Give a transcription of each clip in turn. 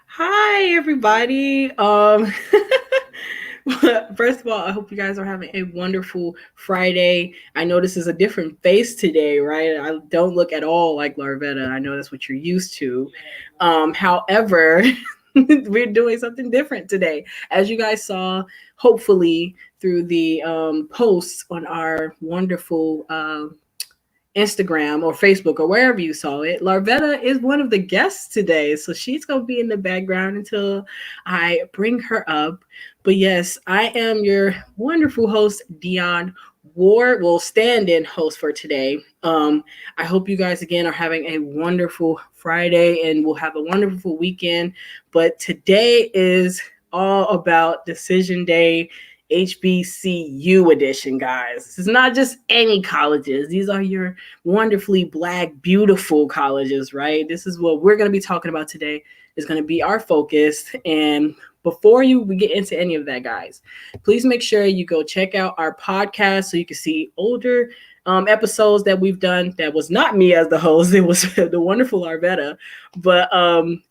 Hi, everybody. First of all, I hope you guys are having a wonderful Friday. I know this is a different face today, right? I don't look at all like Larvetta. I know that's what you're used to. However, we're doing something different today. As you guys saw, hopefully through the posts on our wonderful Instagram or Facebook or wherever you saw it, Larvetta is one of the guests today. So she's going to be in the background until I bring her up. But yes, I am your wonderful host, Dion Ward, will stand in host for today. I hope you guys again are having a wonderful Friday and we'll have a wonderful weekend. But today is all about Decision Day HBCU edition, guys. This is not just any colleges. These are your wonderfully Black, beautiful colleges, right? This is what we're going to be talking about today. Is going to be our focus. And before we get into any of that, guys, please make sure you go check out our podcast so you can see older episodes that we've done. That was not me as the host. It was the wonderful Arvetta. But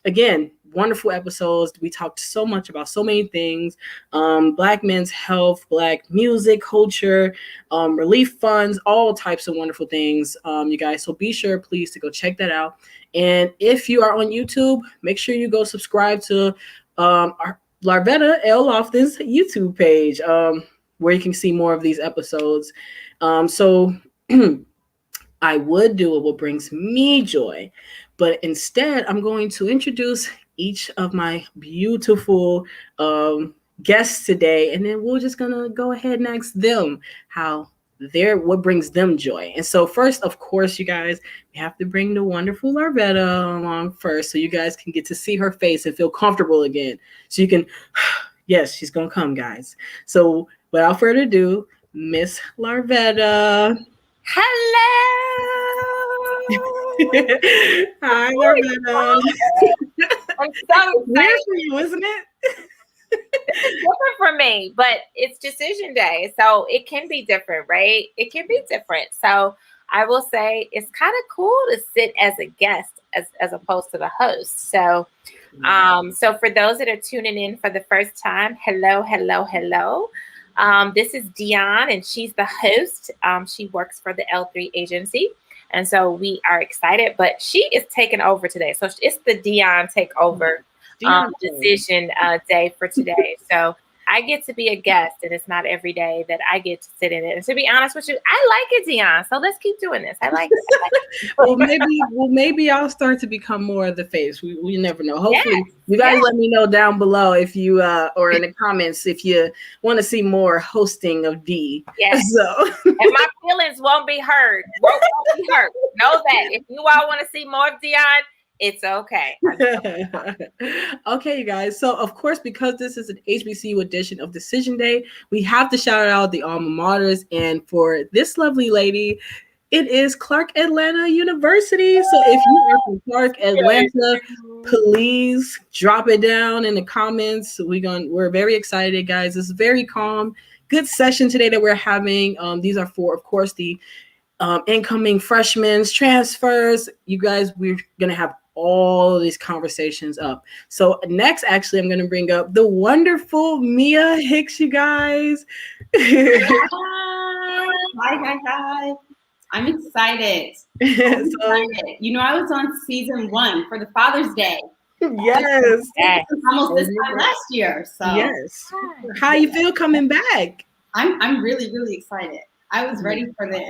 again, wonderful episodes. We talked so much about so many things. Black men's health, Black music, culture, relief funds, all types of wonderful things, you guys. So be sure, please, to go check that out. And if you are on YouTube, make sure you go subscribe to our Larvetta L. Lofton's YouTube page, where you can see more of these episodes. So I would do what brings me joy, but instead I'm going to introduce each of my beautiful guests today, and then we're just gonna go ahead and ask them how what brings them joy. And so first, of course, you guys, we have to bring the wonderful Larvetta along first, so you guys can get to see her face and feel comfortable again. So you can, yes, she's gonna come, guys. So without further ado, Miss Larvetta. Hello. Hi, Larvetta. I'm so Weird excited. for you, isn't it? This is different for me, but it's decision day, so it can be different, right? It can be different. So I will say it's kind of cool to sit as a guest as opposed to the host. So for those that are tuning in for the first time, hello, hello, hello. This is Dion, and she's the host. She works for the L3 agency. And so we are excited, but she is taking over today. So it's the Dion takeover decision day for today. So I get to be a guest, and it's not every day that I get to sit in it. And to be honest with you, I like it, Dion. So let's keep doing this. I like it. Maybe I'll start to become more of the face. We never know. Hopefully, Yes, you guys yes. let me know down below if you or in the comments if you want to see more hosting of D. Yes. So And my feelings won't be hurt. Won't be hurt. Know that. If you all want to see more of Dion, it's okay. Okay, you guys. So, of course, because this is an HBCU edition of Decision Day, we have to shout out the alma maters. And for this lovely lady, it is Clark Atlanta University. So, if you are from Clark Atlanta, please drop it down in the comments. We're very excited, guys. It's very calm. Good session today that we're having. These are for, of course, the incoming freshmen, transfers. You guys, we're gonna have all of these conversations up. So next, actually, I'm gonna bring up the wonderful Mia Hicks, you guys. Hi. I'm excited. Excited. You know, I was on season 1 for the Father's Day. Yes. Almost this time last year. So yes. How you feel coming back? I'm really, really excited. I was ready for this.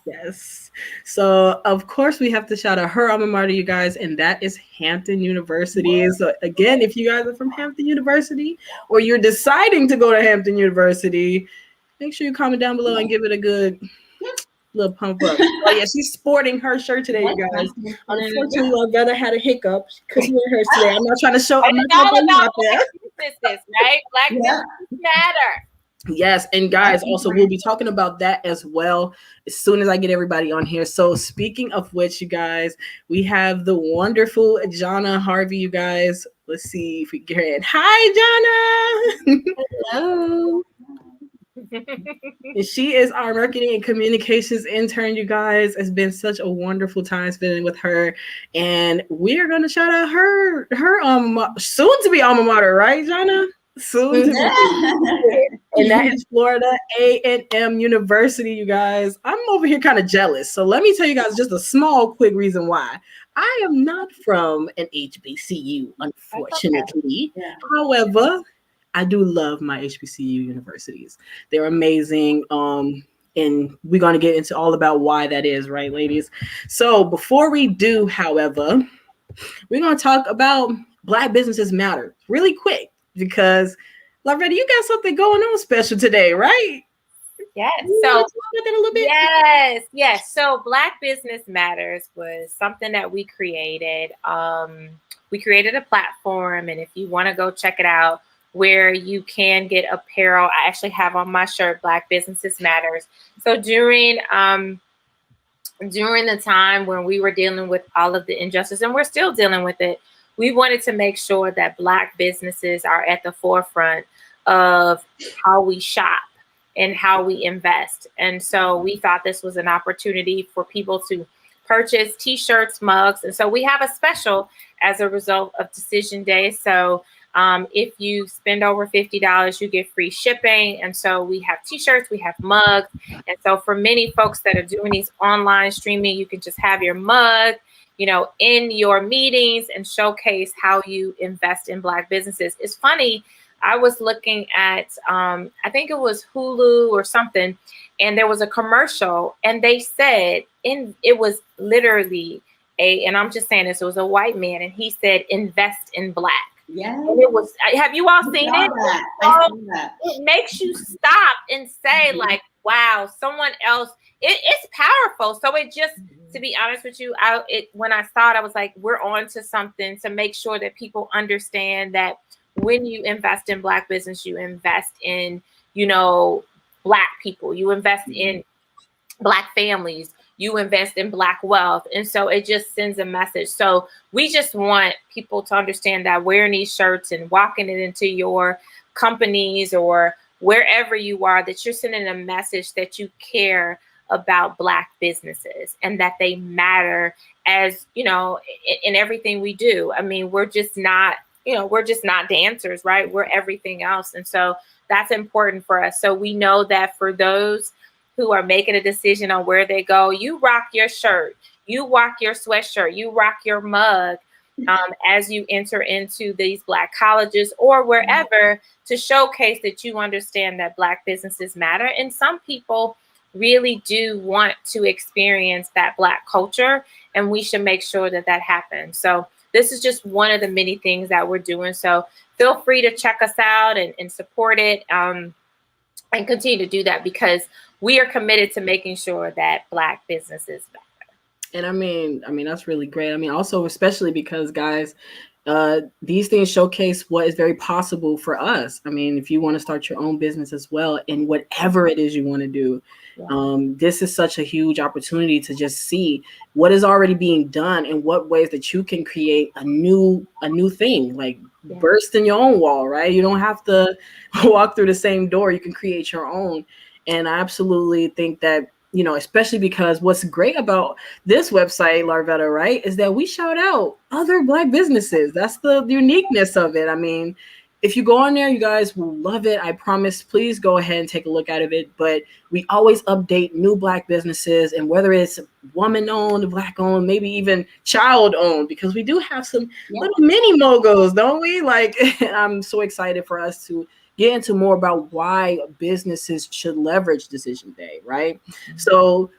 Yes. So, of course, we have to shout out her alma mater, you guys, and that is Hampton University. So, again, if you guys are from Hampton University or you're deciding to go to Hampton University, make sure you comment down below and give it a good little pump up. Oh, yeah, she's sporting her shirt today, you guys. Unfortunately, Larvetta had a hiccup. She couldn't wear hers today. I'm not trying to show. I'm not all trying to about put you out there. Black businesses, right? Black businesses matter. Yes, and guys, also we'll be talking about that as well as soon as I get everybody on here. So speaking of which, you guys, we have the wonderful Jana Harvey, you guys. Let's see if we can get her in. Hi, Jana. Hello. And she is our marketing and communications intern, you guys. It's been such a wonderful time spending with her. And we are going to shout out her soon to be alma mater, right, Jana? Soon to be. And that is Florida A&M University, you guys. I'm over here kind of jealous. So let me tell you guys just a small, quick reason why. I am not from an HBCU, unfortunately. Okay. Yeah. However, I do love my HBCU universities. They're amazing. And we're going to get into all about why that is, right, ladies? So before we do, however, we're going to talk about Black Businesses Matter really quick because, Loretta, you got something going on special today, right? Yes. You So wanna talk about that a little bit? yes. So Black Business Matters was something that we created. We created a platform, and if you want to go check it out, where you can get apparel. I actually have on my shirt, Black Businesses Matters. So during the time when we were dealing with all of the injustice, and we're still dealing with it, we wanted to make sure that Black businesses are at the forefront of how we shop and how we invest. And so we thought this was an opportunity for people to purchase t-shirts, mugs. And so we have a special as a result of Decision Day. So if you spend over $50, you get free shipping. And so we have t-shirts, we have mugs. And so for many folks that are doing these online streaming, you can just have your mug, in your meetings and showcase how you invest in Black businesses. It's funny. I was looking at, I think it was Hulu or something, and there was a commercial, and they said it was literally and I'm just saying this, it was a white man, and he said, invest in Black. Yeah. And it was, have you all seen it? I saw that. It makes you stop and say, like, wow, someone else, it's powerful. So it just, to be honest with you, when I saw it, I was like, we're on to something to make sure that people understand that when you invest in Black business, you invest in, Black people, you invest in Black families, you invest in Black wealth. And so it just sends a message. So we just want people to understand that wearing these shirts and walking it into your companies or wherever you are, that you're sending a message that you care about Black businesses and that they matter as, in everything we do. I mean, we're just not dancers, right? We're everything else. And so that's important for us. So we know that for those who are making a decision on where they go, you rock your shirt, you rock your sweatshirt, you rock your mug as you enter into these Black colleges or wherever to showcase that you understand that Black businesses matter. And some people really do want to experience that Black culture, and we should make sure that that happens. So this is just one of the many things that we're doing. So feel free to check us out and support it and continue to do that because we are committed to making sure that Black businesses matter. And I mean, that's really great. I mean, also, especially because, guys, these things showcase what is very possible for us. I mean, if you want to start your own business as well, and whatever it is you want to do, this is such a huge opportunity to just see what is already being done and what ways that you can create a new thing, like burst in your own wall, right? You don't have to walk through the same door. You can create your own. And I absolutely think that, especially because what's great about this website, Larvetta, right, is that we shout out other Black businesses. That's the uniqueness of it. I mean, if you go on there, you guys will love it. I promise. Please go ahead and take a look at it. But we always update new Black businesses, and whether it's woman-owned, Black-owned, maybe even child-owned, because we do have some little mini mogos, don't we? Like, I'm so excited for us to get into more about why businesses should leverage Decision Day, right? So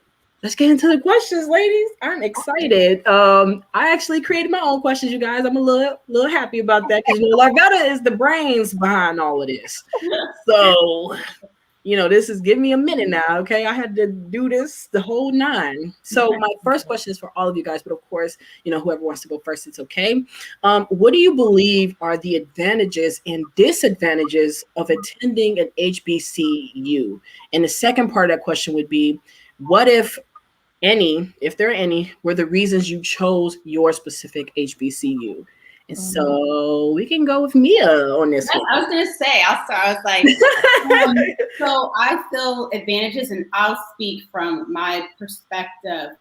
let's get into the questions, ladies. I'm excited. I actually created my own questions, you guys. I'm a little happy about that because Larvetta is the brains behind all of this. So, this is give me a minute now, okay? I had to do this the whole 9. So my first question is for all of you guys, but of course, whoever wants to go first, it's okay. What do you believe are the advantages and disadvantages of attending an HBCU? And the second part of that question would be, what if there are any, were the reasons you chose your specific HBCU? And so we can go with Mia on this one. I was going to say, I was like, so I feel advantages, and I'll speak from my perspective.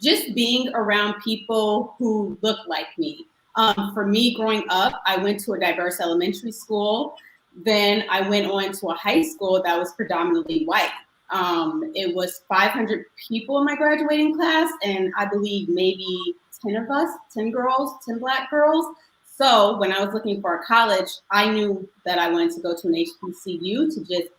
Just being around people who look like me. For me, growing up, I went to a diverse elementary school. Then I went on to a high school that was predominantly white. It was 500 people in my graduating class, and I believe maybe 10 of us, 10 girls, 10 Black girls. So when I was looking for a college, I knew that I wanted to go to an HBCU to just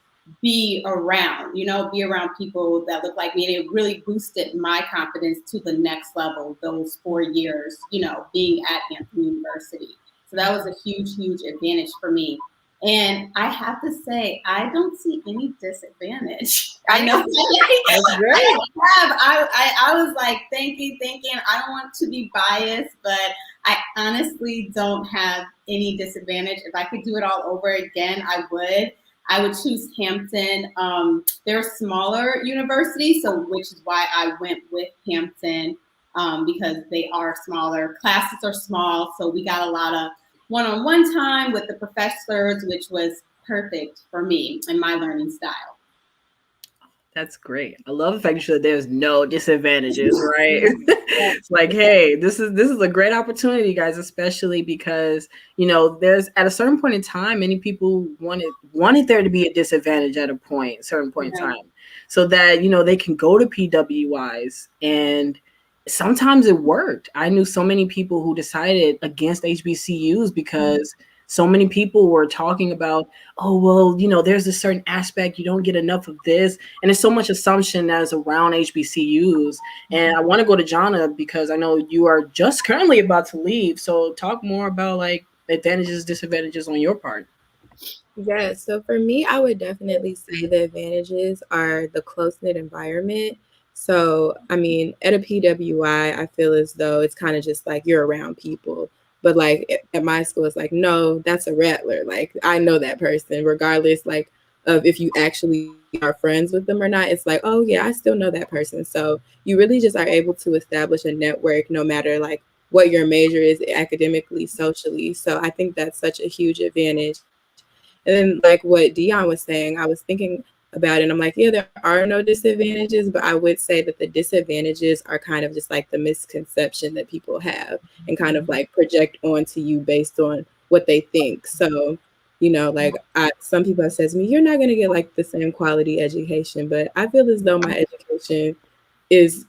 be around, be around people that look like me. And it really boosted my confidence to the next level, those 4 years, being at Hampton University. So that was a huge, huge advantage for me. And I have to say, I don't see any disadvantage. I know. That's great. I was like thinking, I don't want to be biased, but I honestly don't have any disadvantage. If I could do it all over again, I would. I would choose Hampton. They're a smaller university, so which is why I went with Hampton, because they are smaller. Classes are small, so we got a lot of one-on-one time with the professors, which was perfect for me and my learning style. That's great. I love the fact that there's no disadvantages, right? It's like, hey, this is a great opportunity, guys, especially because, there's at a certain point in time, many people wanted there to be a disadvantage at a certain point in time, so that, they can go to PWIs, and sometimes it worked. I knew so many people who decided against HBCUs because so many people were talking about, oh, well, there's a certain aspect, you don't get enough of this. And there's so much assumption that is around HBCUs. And I want to go to Jana because I know you are just currently about to leave. So talk more about like advantages, disadvantages on your part. Yeah, so for me, I would definitely say the advantages are the close-knit environment. So, I mean, at a PWI, I feel as though it's kind of just like you're around people. But like at my school, it's like, no, that's a rattler. Like I know that person, regardless like of if you actually are friends with them or not. It's like, oh yeah, I still know that person. So you really just are able to establish a network no matter like what your major is academically, socially. So I think that's such a huge advantage. And then like what Dion was saying, I was thinking about it. And I'm like, yeah, there are no disadvantages, but I would say that the disadvantages are kind of just like the misconception that people have and kind of like project onto you based on what they think. So, like some people have said to me, you're not going to get like the same quality education, but I feel as though my education is,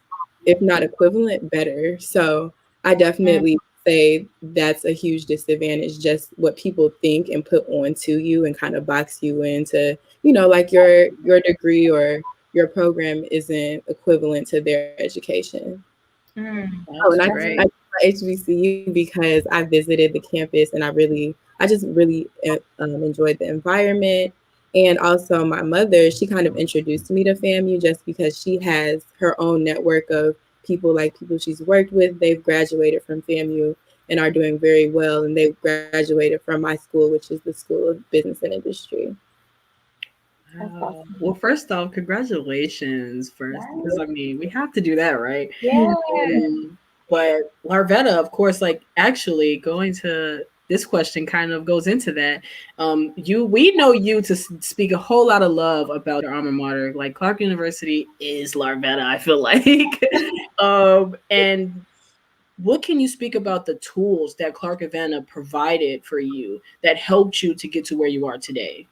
if not equivalent, better. So I definitely say that's a huge disadvantage, just what people think and put onto you and kind of box you into, like your degree or your program isn't equivalent to their education. And I HBCU because I visited the campus and I just really enjoyed the environment. And also my mother, she kind of introduced me to FAMU just because she has her own network of people she's worked with. They've graduated from FAMU and are doing very well. And they've graduated from my school, which is the School of Business and Industry. Wow. Well, first off, congratulations first, because I mean, we have to do that, right? Yeah. But Larvetta, of course, like actually going to this question kind of goes into that. We know you to speak a whole lot of love about your alma mater. Like Clark University is Larvetta, I feel like. And what can you speak about the tools that Clark Atlanta provided for you that helped you to get to where you are today?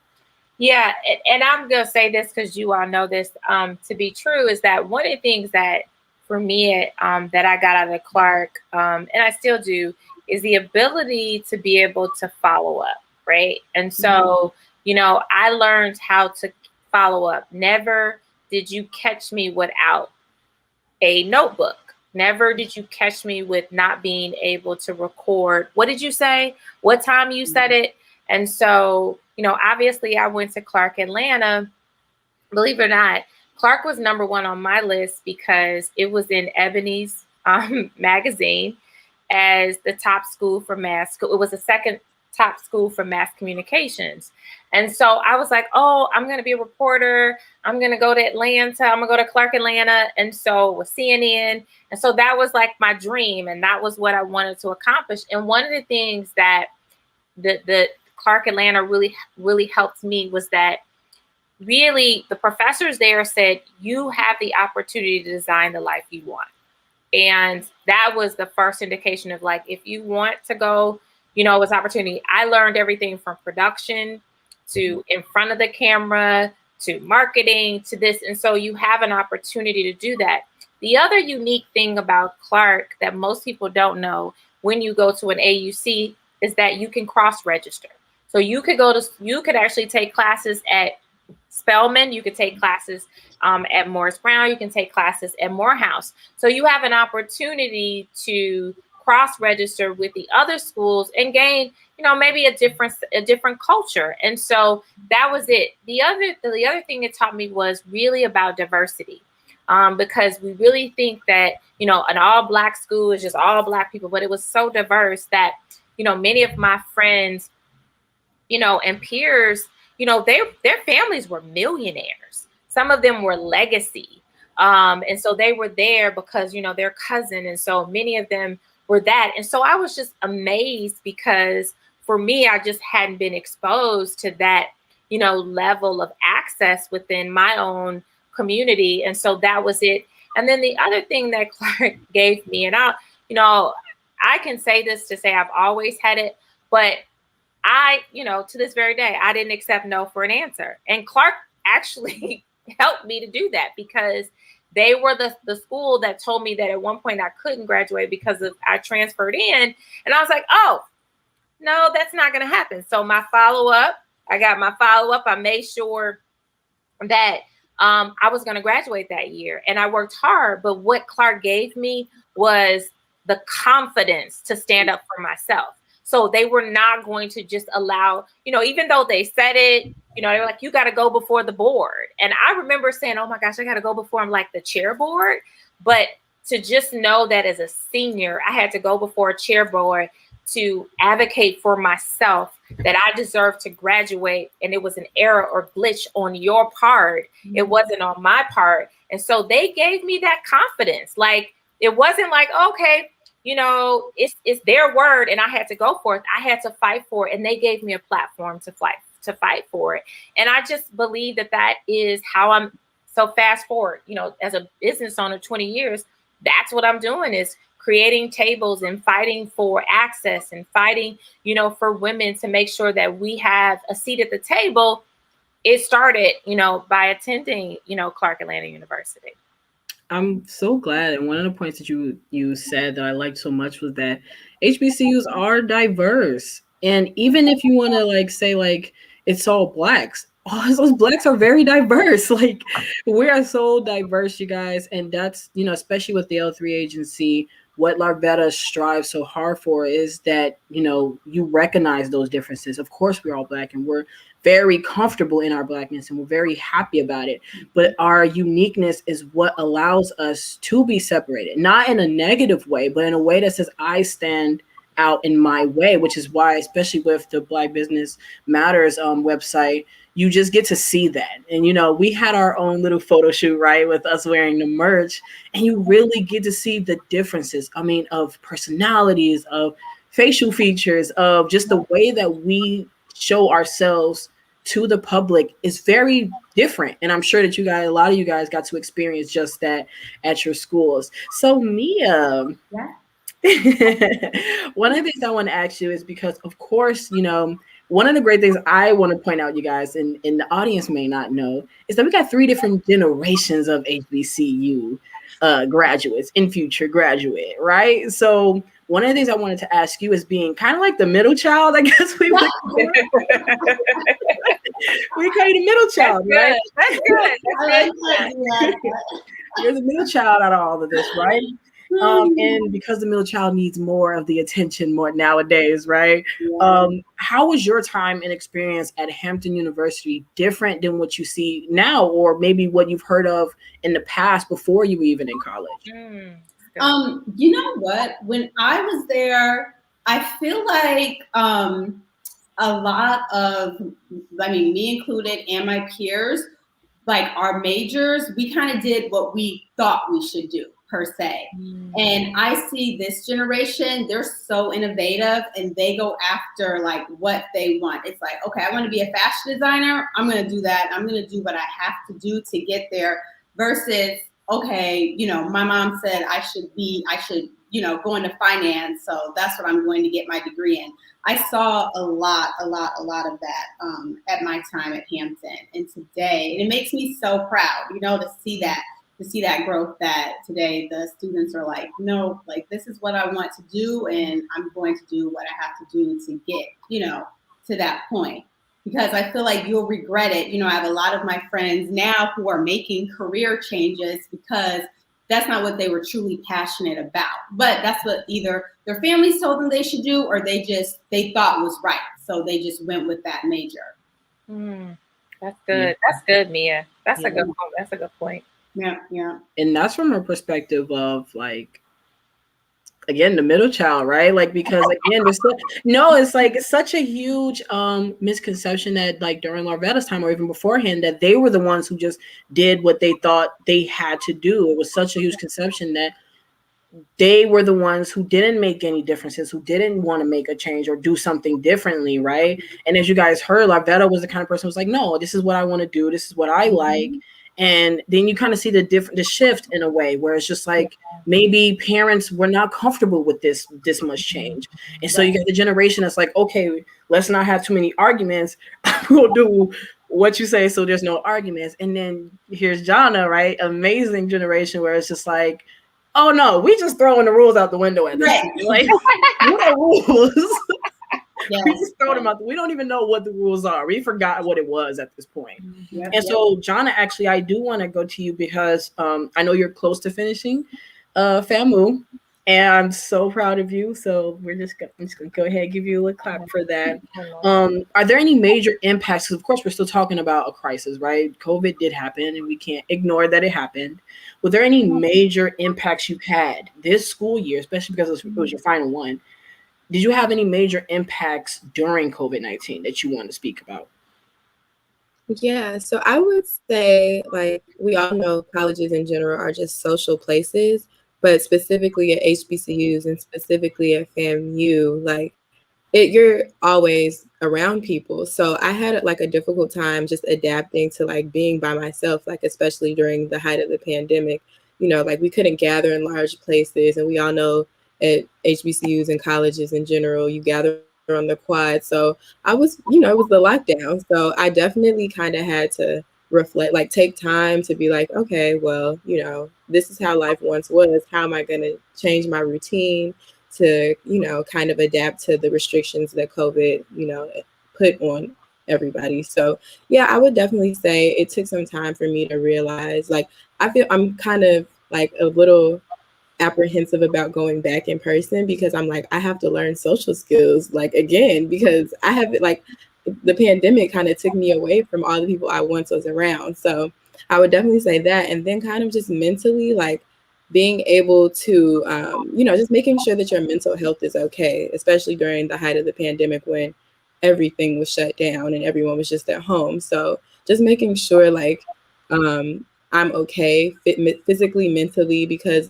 Yeah, and I'm going to say this because you all know this to be true, is that one of the things that for me that I got out of Clark, and I still do, is the ability to be able to follow up, right? And so, I learned how to follow up. Never did you catch me without a notebook. Never did you catch me with not being able to record. What did you say? What time you said it? And so, obviously I went to Clark Atlanta. Believe it or not, Clark was number one on my list because it was in Ebony's magazine as the top school for mass. It was the second top school for mass communications. And so I was like, oh, I'm going to be a reporter. I'm going to go to Atlanta. I'm going to go to Clark Atlanta. And so with CNN. And so that was like my dream. And that was what I wanted to accomplish. And one of the things that the Clark Atlanta really helped me was that really the professors there said, you have the opportunity to design the life you want. And that was the first indication of like, if you want to go, you know, it's opportunity. I learned everything from production to in front of the camera to marketing to this. And so you have an opportunity to do that. The other unique thing about Clark that most people don't know when you go to an AUC is that you can cross-register. So you could actually take classes at Spelman, you could take classes at Morris Brown, you can take classes at Morehouse. So you have an opportunity to cross-register with the other schools and gain, you know, maybe a different culture. And so that was it. The other thing it taught me was really about diversity, because we really think that, you know, an all-Black school is just all Black people, but it was so diverse that, you know, many of my friends, you know, and peers, you know, their families were millionaires. Some of them were legacy. And so they were there because, you know, their cousin. And so many of them were that. And so I was just amazed because for me, I just hadn't been exposed to that, you know, level of access within my own community. And so that was it. And then the other thing that Clark gave me, and I can say this to say I've always had it, but I, you know, to this very day, I didn't accept no for an answer. And Clark actually helped me to do that because they were the school that told me that at one point I couldn't graduate because I transferred in. And I was like, oh, no, that's not going to happen. So I got my follow-up. I made sure that I was going to graduate that year. And I worked hard. But what Clark gave me was the confidence to stand up for myself. So they were not going to just allow, you know, even though they said it, you know, they were like, you got to go before the board. And I remember saying, oh my gosh, I got to go before I'm like the chair board. But to just know that as a senior, I had to go before a chair board to advocate for myself that I deserved to graduate. And it was an error or glitch on your part. Mm-hmm. It wasn't on my part. And so they gave me that confidence. Like, it wasn't like, okay, you know, it's their word and I had to go for it. I had to fight for it. And they gave me a platform to fight for it. And I just believe that is how I'm. So fast forward, you know, as a business owner, 20 years, that's what I'm doing is creating tables and fighting for access and fighting, you know, for women to make sure that we have a seat at the table. It started, you know, by attending, you know, Clark Atlanta University. I'm so glad. And one of the points that you said that I liked so much was that HBCUs are diverse. And even if you want to like say like it's all Blacks, all those Blacks are very diverse. Like we are so diverse, you guys. And that's, you know, especially with the L3 agency, what Larvetta strives so hard for is that, you know, you recognize those differences. Of course, we're all Black and we're very comfortable in our Blackness and we're very happy about it. But our uniqueness is what allows us to be separated, not in a negative way, but in a way that says I stand out in my way, which is why, especially with the Black Business Matters website, you just get to see that. And, you know, we had our own little photo shoot, right, with us wearing the merch, and you really get to see the differences. I mean, of personalities, of facial features, of just the way that we show ourselves to the public is very different. And I'm sure that a lot of you guys got to experience just that at your schools. So Mia, one of the things I want to ask you is because, of course, you know, one of the great things I want to point out, you guys, and the audience may not know, is that we got 3 different generations of HBCU graduates and future graduate, right? So one of the things I wanted to ask you is being kind of like the middle child, I guess we call you the middle child, right? That's good. You're the middle child out of all of this, right? And because the middle child needs more of the attention more nowadays, right? Yeah. How was your time and experience at Hampton University different than what you see now, or maybe what you've heard of in the past before you were even in college? You know what? When I was there, I feel like a lot of, I mean, me included and my peers, like our majors, we kind of did what we thought we should do per se. And I see this generation, they're so innovative and they go after like what they want. It's like, okay, I want to be a fashion designer. I'm going to do that. I'm going to do what I have to do to get there versus, okay, you know, my mom said I should, you know, go into finance. So that's what I'm going to get my degree in. I saw a lot of that at my time at Hampton and today. And it makes me so proud, you know, to see that growth, that today the students are like, no, like this is what I want to do and I'm going to do what I have to do to get, you know, to that point. Because I feel like you'll regret it. You know, I have a lot of my friends now who are making career changes because that's not what they were truly passionate about. But that's what either their families told them they should do or they thought was right. So they just went with that major. That's good. That's good, Mia. That's a good point. Yeah. And that's from a perspective of like, again, the middle child, right? Like, because again, it's such a huge misconception that like during Larvetta's time or even beforehand, that they were the ones who just did what they thought they had to do. It was such a huge conception that they were the ones who didn't make any differences, who didn't want to make a change or do something differently, right? And as you guys heard, Larvetta was the kind of person who was like, no, this is what I want to do. This is what I like. And then you kind of see the shift in a way where it's just like maybe parents were not comfortable with this much change. And so you get the generation that's like, okay, let's not have too many arguments. We'll do what you say so there's no arguments. And then here's Jana, right? Amazing generation where it's just like, oh no, we just throwing the rules out the window at this point. Like, what are rules? Yes. We just throw them out. We don't even know what the rules are. We forgot what it was at this point. So, Jana, actually, I do want to go to you because I know you're close to finishing FAMU, and I'm so proud of you. So I'm just gonna go ahead and give you a little clap for that. Are there any major impacts? Because of course, we're still talking about a crisis, right? COVID did happen, and we can't ignore that it happened. Were there any major impacts you had this school year, especially because it was your final one? Did you have any major impacts during COVID-19 that you want to speak about? Yeah, so I would say, like, we all know colleges in general are just social places, but specifically at HBCUs and specifically at FAMU, like, you're always around people. So I had like a difficult time just adapting to like being by myself, like especially during the height of the pandemic. You know, like we couldn't gather in large places, and we all know at HBCUs and colleges in general, you gather on the quad. So I was, you know, it was the lockdown. So I definitely kind of had to reflect, like take time to be like, okay, well, you know, this is how life once was. How am I going to change my routine to, you know, kind of adapt to the restrictions that COVID, you know, put on everybody. So yeah, I would definitely say it took some time for me to realize, like, I feel I'm kind of like a little apprehensive about going back in person because I'm like, I have to learn social skills, like, again, because I have like the pandemic kind of took me away from all the people I once was around. So I would definitely say that. And then kind of just mentally, like being able to, you know, just making sure that your mental health is okay, especially during the height of the pandemic when everything was shut down and everyone was just at home. So just making sure like I'm okay physically, mentally, because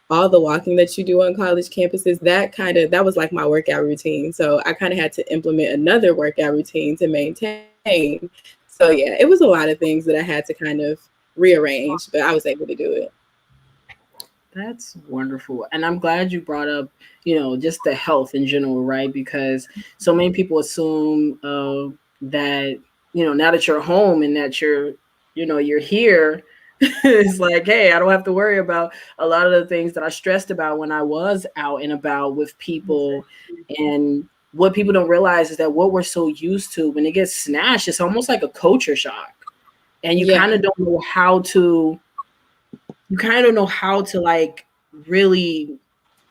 all the walking that you do on college campuses, that was like my workout routine. So I kind of had to implement another workout routine to maintain. So yeah, it was a lot of things that I had to kind of rearrange, but I was able to do it. That's wonderful. And I'm glad you brought up, you know, just the health in general, right? Because so many people assume that, you know, now that you're home and that you're here, it's like, hey, I don't have to worry about a lot of the things that I stressed about when I was out and about with people. And what people don't realize is that what we're so used to, when it gets snatched, it's almost like a culture shock. And you kind of don't know how to, like really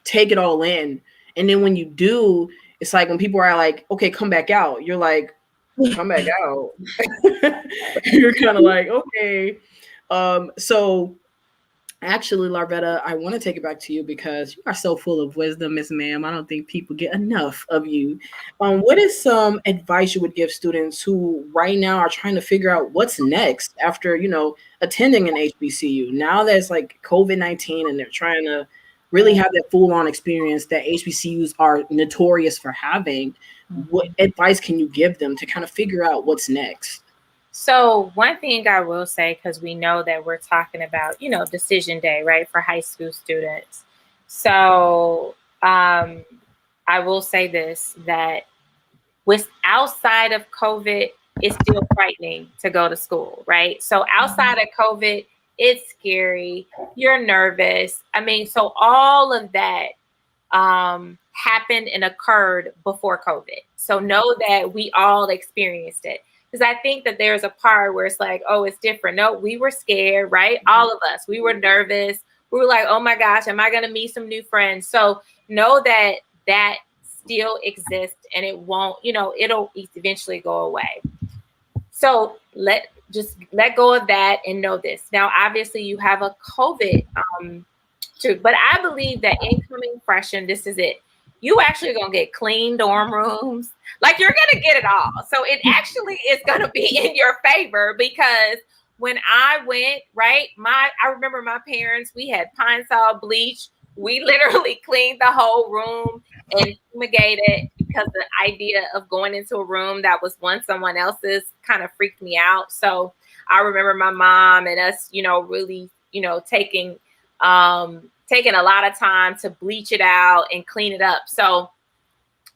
take it all in. And then when you do, it's like when people are like, okay, come back out. You're like, come back out. You're kind of like, okay. So Actually, Larvetta, I want to take it back to you because you are so full of wisdom, Miss Ma'am. I don't think people get enough of you. What is some advice you would give students who right now are trying to figure out what's next after, attending an HBCU? Now that it's like COVID-19 and they're trying to really have that full-on experience that HBCUs are notorious for having, what advice can you give them to kind of figure out what's next? So one thing I will say, because we know that we're talking about, decision day, right, for high school students. So I will say this, that with outside of COVID, it's still frightening to go to school, right? So outside of COVID, it's scary. You're nervous. I mean, so all of that happened and occurred before COVID. So know that we all experienced it. Because I think that there's a part where it's like, oh, it's different. No, we were scared, right? All of us, we were nervous. We were like, oh my gosh, am I going to meet some new friends? So know that that still exists and it won't, it'll eventually go away. So let go of that and know this. Now, obviously you have a COVID, but I believe that incoming freshmen, this is it. You actually going to get clean dorm rooms. Like you're going to get it all. So it actually is going to be in your favor because when I went, right, I remember my parents, we had Pine Sol bleach. We literally cleaned the whole room and fumigated because the idea of going into a room that was once someone else's kind of freaked me out. So I remember my mom and us, really, taking a lot of time to bleach it out and clean it up. So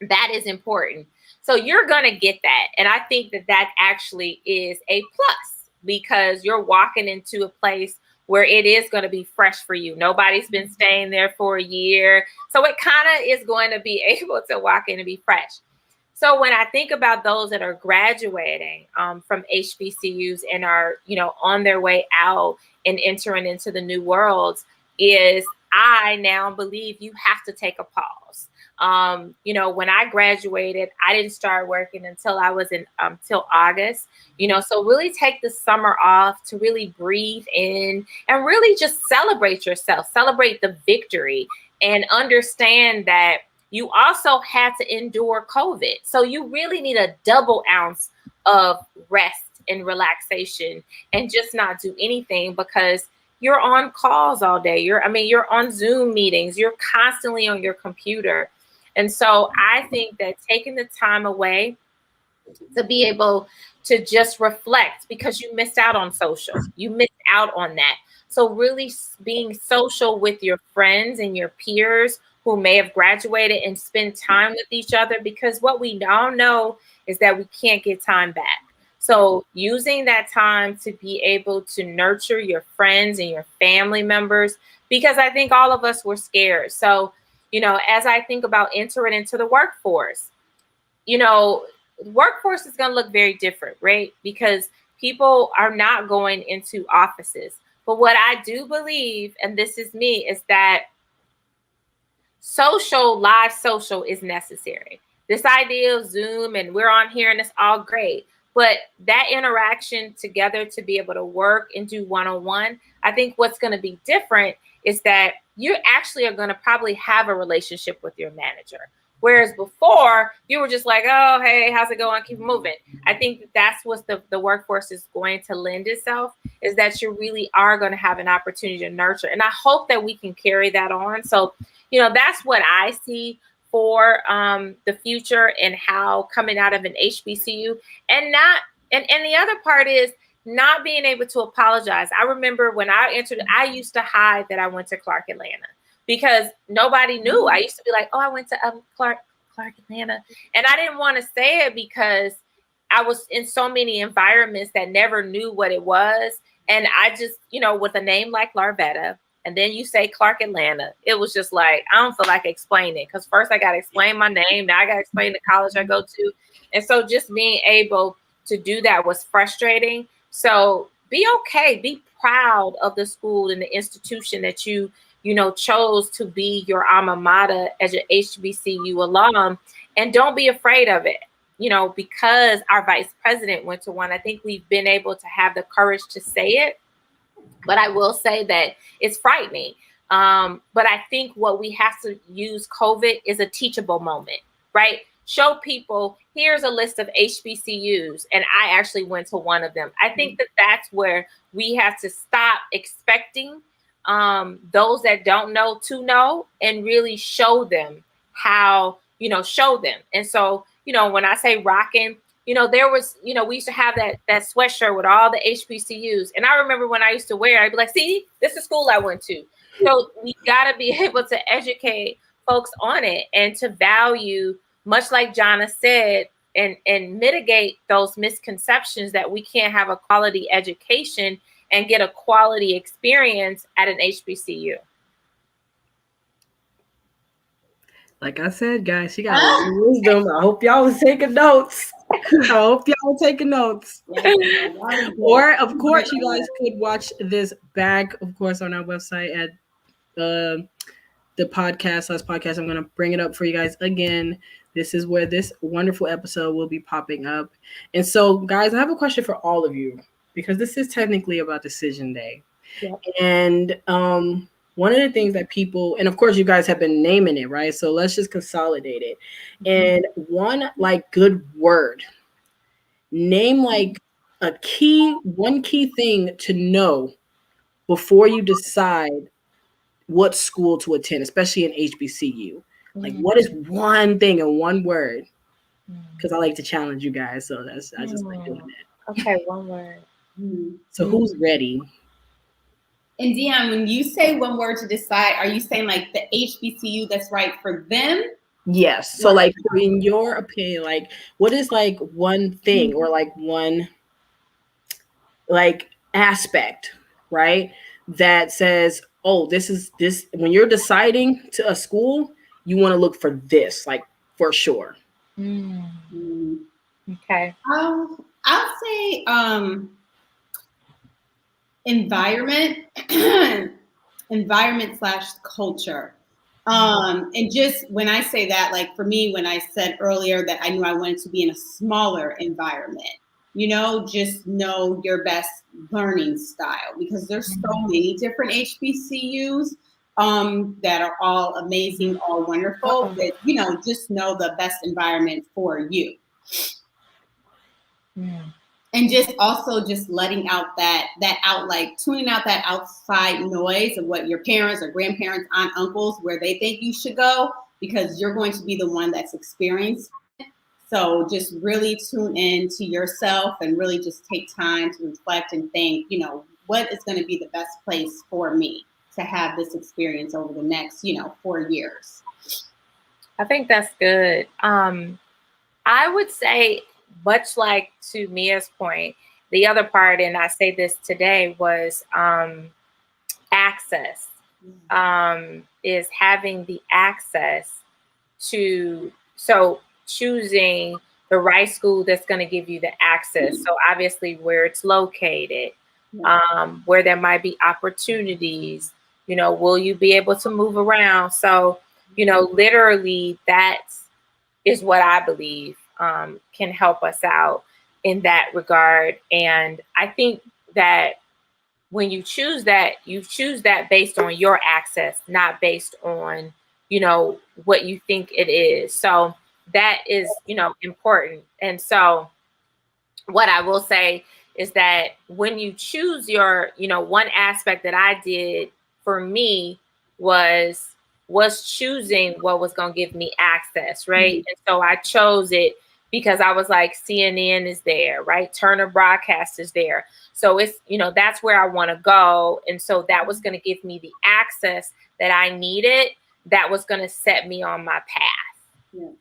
that is important. So you're going to get that. And I think that actually is a plus because you're walking into a place where it is going to be fresh for you. Nobody's been staying there for a year. So it kind of is going to be able to walk in and be fresh. So when I think about those that are graduating from HBCUs and are, on their way out and entering into the new worlds, is I now believe you have to take a pause. When I graduated, I didn't start working until I was till August, so really take the summer off to really breathe in and really just celebrate yourself, celebrate the victory and understand that you also had to endure COVID. So you really need a double ounce of rest and relaxation and just not do anything because you're on calls all day. You're on Zoom meetings. You're constantly on your computer. And so I think that taking the time away to be able to just reflect because you missed out on social. You missed out on that. So really being social with your friends and your peers who may have graduated and spend time with each other because what we all know is that we can't get time back. So using that time to be able to nurture your friends and your family members, because I think all of us were scared. So, as I think about entering into the workforce, workforce is going to look very different, right? Because people are not going into offices. But what I do believe, and this is me, is that live social is necessary. This idea of Zoom and we're on here and it's all great. But that interaction together to be able to work and do one-on-one, I think what's going to be different is that you actually are going to probably have a relationship with your manager. Whereas before, you were just like, oh, hey, how's it going? Keep moving. I think that's what the workforce is going to lend itself, is that you really are going to have an opportunity to nurture. And I hope that we can carry that on. So, that's what I see for the future and how coming out of an HBCU and the other part is not being able to apologize. I remember when I entered, I used to hide that I went to Clark Atlanta because nobody knew. I used to be like, oh, I went to Clark Atlanta. And I didn't want to say it because I was in so many environments that never knew what it was. And I just, with a name like Larvetta, and then you say Clark Atlanta, it was just like, I don't feel like explaining it because first I got to explain my name. Now I got to explain the college I go to. And so just being able to do that was frustrating. So be okay. Be proud of the school and the institution that you chose to be your alma mater as an HBCU alum. And don't be afraid of it. Because our vice president went to one, I think we've been able to have the courage to say it. But I will say that it's frightening. But I think what we have to use COVID is a teachable moment, right? Show people, here's a list of HBCUs, and I actually went to one of them. I think that that's where we have to stop expecting those that don't know to know, and really show them how, show them. And so, when I say rocking, there was, we used to have that sweatshirt with all the HBCUs. And I remember when I used to wear it, I'd be like, see, this is school I went to. So we got to be able to educate folks on it and to value, much like Jana said, and mitigate those misconceptions that we can't have a quality education and get a quality experience at an HBCU. Like I said, guys, she got a lot of wisdom. I hope y'all was taking notes. Or, of course, you guys could watch this back, of course, on our website at the podcast. I'm going to bring it up for you guys again. This is where this wonderful episode will be popping up. And so, guys, I have a question for all of you, because this is technically about Decision Day. Yep. And one of the things that people, and of course you guys have been naming it, right? So let's just consolidate it. And one good word, name one key thing to know before you decide what school to attend, especially in HBCU. Like, what is one thing in one word? Because I like to challenge you guys, so I just like doing that. Okay, one word. So who's ready? And Dion, when you say one word to decide, are you saying like the HBCU that's right for them? Yes. So like, in your opinion, like, what is like one thing or like one like aspect, right, that says, oh, this when you're deciding to a school, you want to look for this, like, for sure. Okay. I'll say environment /culture. And just when I say that, like for me, when I said earlier that I knew I wanted to be in a smaller environment, just know your best learning style, because there's so many different HBCUs that are all amazing, all wonderful, but just know the best environment for you. And just also just letting out like tuning out that outside noise of what your parents or grandparents, aunt, uncles, where they think you should go, because you're going to be the one that's experienced it. So just really tune in to yourself and really just take time to reflect and think, what is going to be the best place for me to have this experience over the next, 4 years. I think that's good. I would say, much like to Mia's point, the other part, and I say this today, was access. Is having the access to, so choosing the right school that's going to give you the access. So obviously where it's located, where there might be opportunities, will you be able to move around? So, literally that is what I believe can help us out in that regard. And I think that when you choose that based on your access, not based on, what you think it is. So that is, important. And so what I will say is that when you choose your, one aspect that I did for me was choosing what was going to give me access, right? And so I chose it because I was like, CNN is there, right? Turner Broadcast is there. So it's, that's where I want to go. And so that was going to give me the access that I needed, that was going to set me on my path.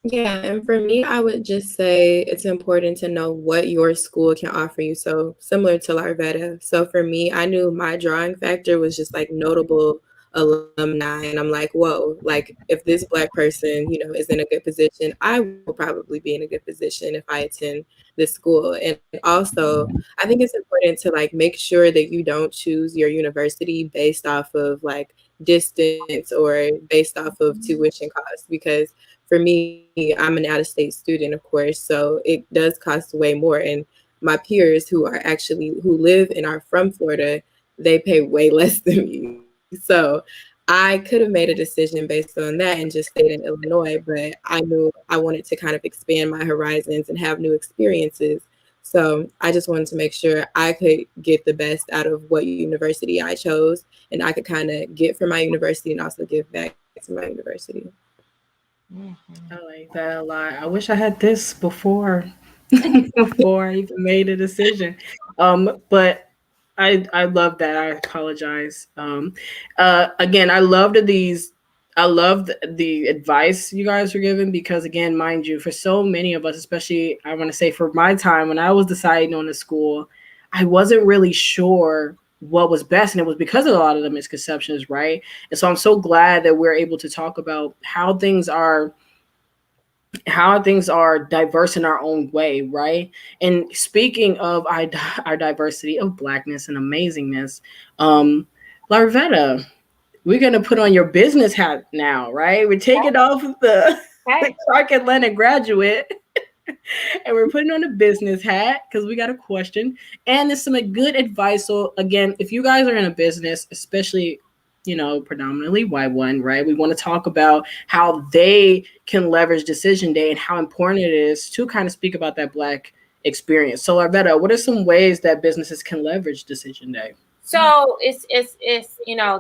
Yeah, and for me, I would just say it's important to know what your school can offer you. So similar to Larvetta. So for me, I knew my drawing factor was just like notable alumni, and I'm like, whoa, like if this Black person, is in a good position, I will probably be in a good position if I attend this school. And also, I think it's important to like make sure that you don't choose your university based off of like distance or based off of tuition costs, because for me, I'm an out-of-state student, of course, so it does cost way more. And my peers who live and are from Florida, they pay way less than me. So I could have made a decision based on that and just stayed in Illinois, but I knew I wanted to kind of expand my horizons and have new experiences. So I just wanted to make sure I could get the best out of what university I chose, and I could kind of get from my university and also give back to my university. I like that a lot. I wish I had this before before I even made a decision. But I love that. I apologize. Again, I love the advice you guys were giving, because again, mind you, for so many of us, especially I want to say for my time when I was deciding on a school, I wasn't really sure what was best, and it was because of a lot of the misconceptions, right? And so I'm so glad that we're able to talk about how things are diverse in our own way, right? And speaking of our diversity of blackness and amazingness, Larvetta, we're gonna put on your business hat now, right? We're taking off the Clark Atlanta graduate and we're putting on a business hat because we got a question. And there's some good advice. So again, if you guys are in a business, especially predominantly white one, right? We want to talk about how they can leverage decision day and how important it is to kind of speak about that Black experience. So Larvetta, what are some ways that businesses can leverage decision day? So it's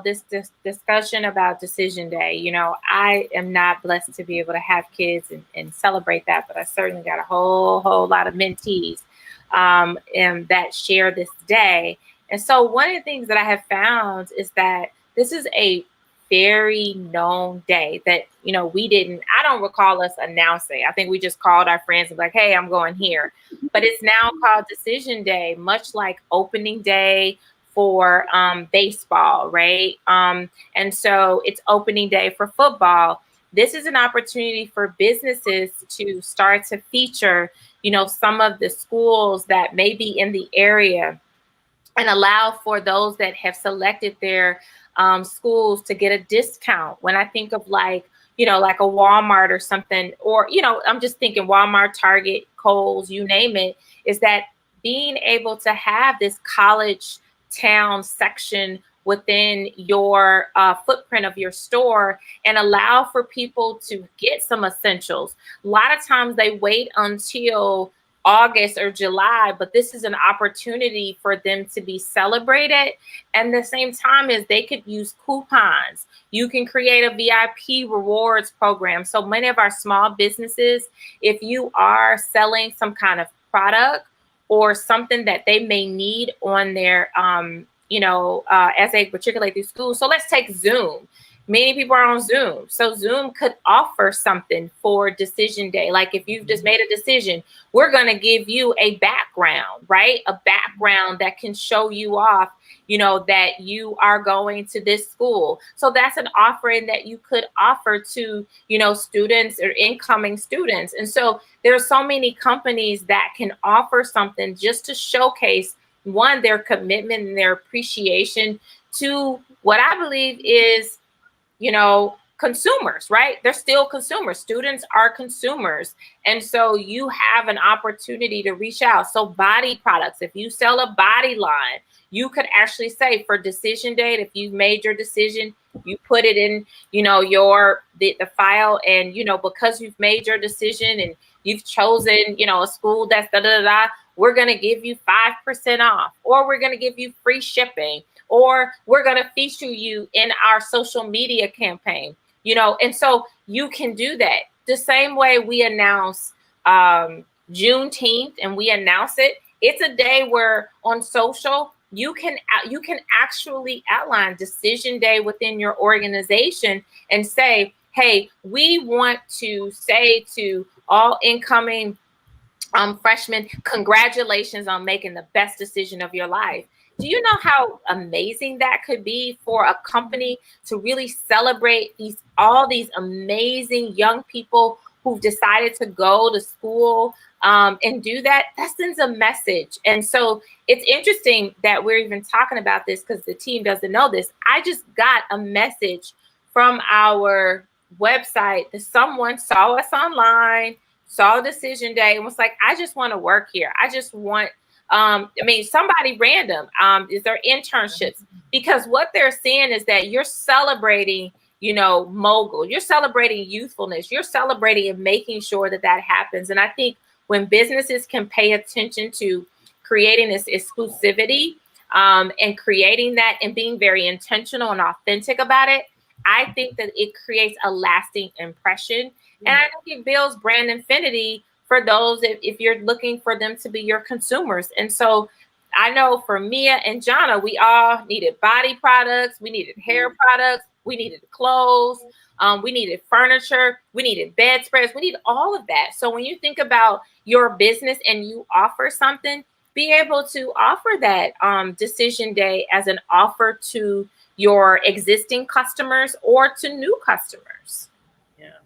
this discussion about decision day. I am not blessed to be able to have kids and celebrate that, but I certainly got a whole lot of mentees and that share this day. And so one of the things that I have found is that this is a very known day that I don't recall us announcing. I think we just called our friends and like, hey, I'm going here. But it's now called decision day, much like opening day for baseball, right? And so it's opening day for football. This is an opportunity for businesses to start to feature, some of the schools that may be in the area and allow for those that have selected their schools to get a discount. When I think of like a Walmart or something, or, I'm just thinking Walmart, Target, Kohl's, you name it, is that being able to have this college town section within your footprint of your store and allow for people to get some essentials. A lot of times they wait until August or July, but this is an opportunity for them to be celebrated. And the same time as they could use coupons. You can create a VIP rewards program. So many of our small businesses, if you are selling some kind of product or something that they may need on their, as they matriculate through school. So let's take Zoom. Many people are on Zoom. So Zoom could offer something for decision day. Like if you've just made a decision, we're going to give you a background, right? A background that can show you off, that you are going to this school. So that's an offering that you could offer to, students or incoming students. And so there are so many companies that can offer something just to showcase, one, their commitment and their appreciation to what I believe is, consumers, right? They're still consumers. Students are consumers. And so you have an opportunity to reach out. So body products, if you sell a body line, you could actually say for decision date, if you've made your decision, you put it in, the file, and, because you've made your decision and you've chosen, a school that's we're going to give you 5% off, or we're going to give you free shipping, or we're going to feature you in our social media campaign, and so you can do that. The same way we announce Juneteenth and we announce it, it's a day where on social, you can actually outline decision day within your organization and say, hey, we want to say to all incoming freshmen, congratulations on making the best decision of your life. Do you know how amazing that could be for a company to really celebrate all these amazing young people who've decided to go to school and do that? That sends a message. And so it's interesting that we're even talking about this because the team doesn't know this. I just got a message from our website that someone saw us online, saw decision day, and was like, I just want to work here. I just want I mean, somebody random. Is there internships? Because what they're saying is that you're celebrating, mogul. You're celebrating youthfulness. You're celebrating and making sure that that happens. And I think when businesses can pay attention to creating this exclusivity and creating that and being very intentional and authentic about it, I think that it creates a lasting impression. And I think it builds brand affinity for those if you're looking for them to be your consumers. And so I know for Mia and Jana, we all needed body products, we needed hair products, we needed clothes, we needed furniture, we needed bedspreads, we need all of that. So when you think about your business and you offer something, be able to offer that decision day as an offer to your existing customers or to new customers. Yeah,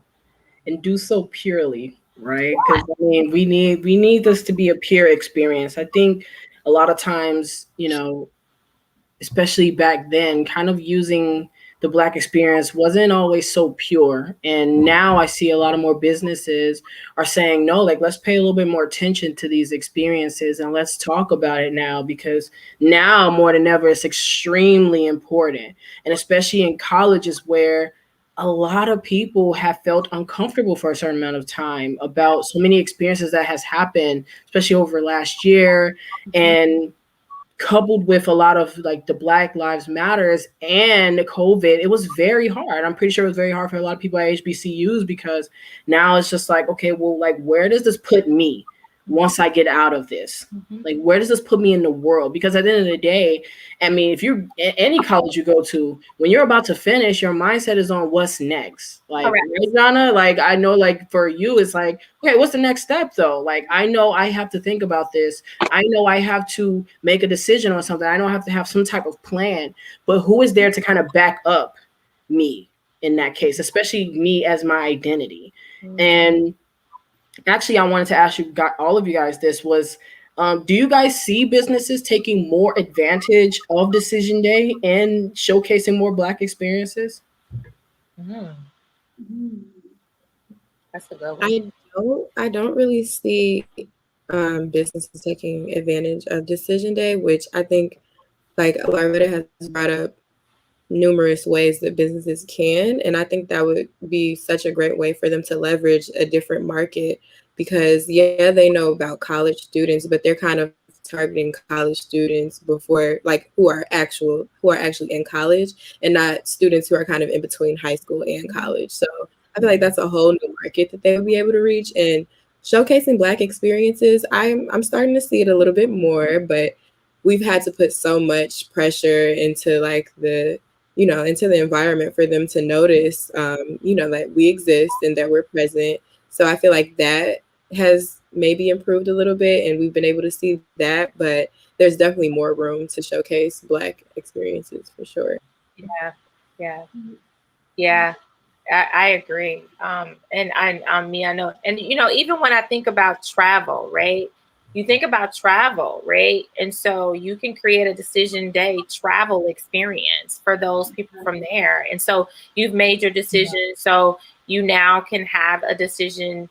and do so purely. Right, because I mean, we need this to be a peer experience. I think a lot of times, especially back then, kind of using the Black experience wasn't always so pure. And now I see a lot of more businesses are saying, no, like, let's pay a little bit more attention to these experiences and let's talk about it now, because now more than ever, it's extremely important. And especially in colleges where a lot of people have felt uncomfortable for a certain amount of time about so many experiences that has happened, especially over last year, and coupled with a lot of like the Black Lives Matters and COVID, it was very hard. I'm pretty sure it was very hard for a lot of people at HBCUs, because now it's just like, okay, well, like, where does this put me once I get out of this? Like, where does this put me in the world? Because at the end of the day, I mean, if you're any college you go to, when you're about to finish, your mindset is on what's next. Like, right, Jana? Like, I know, like, for you, it's like, okay, what's the next step though? Like, I know I have to think about this. I know I have to make a decision on something. I know I have to have some type of plan, but who is there to kind of back up me in that case, especially me as my identity? And actually, I wanted to ask all of you guys this was, do you guys see businesses taking more advantage of Decision Day and showcasing more Black experiences? That's a good one. I don't really see businesses taking advantage of Decision Day, which I think, like Larvetta has brought up numerous ways that businesses can, and I think that would be such a great way for them to leverage a different market, because they know about college students, but they're kind of targeting college students before, like, who are actually in college, and not students who are kind of in between high school and college. So I feel like that's a whole new market that they would be able to reach. And showcasing Black experiences, I'm starting to see it a little bit more, but we've had to put so much pressure into like into the environment for them to notice, that we exist and that we're present. So I feel like that has maybe improved a little bit, and we've been able to see that, but there's definitely more room to showcase Black experiences for sure. Yeah. I agree. And I know, and even when I think about travel, right? You think about travel, right? And so you can create a Decision Day travel experience for those people from there. And so you've made your decision. So you now can have a decision,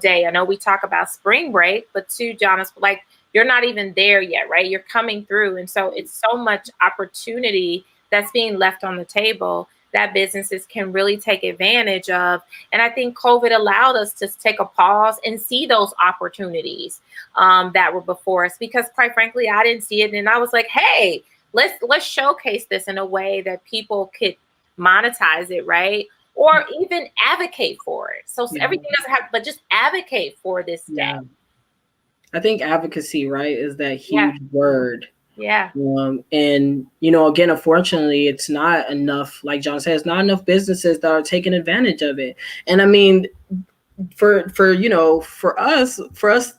day. I know we talk about spring break, but to Jonas, like, you're not even there yet, right? You're coming through. And so it's so much opportunity that's being left on the table that businesses can really take advantage of. And I think COVID allowed us to take a pause and see those opportunities that were before us, because quite frankly, I didn't see it. And I was like, hey, let's showcase this in a way that people could monetize it, right? Or even advocate for it. So everything doesn't have, but just advocate for this day. I think advocacy, right, is that huge word. Yeah. And, again, unfortunately, it's not enough, like John said, it's not enough businesses that are taking advantage of it. And I mean, for us,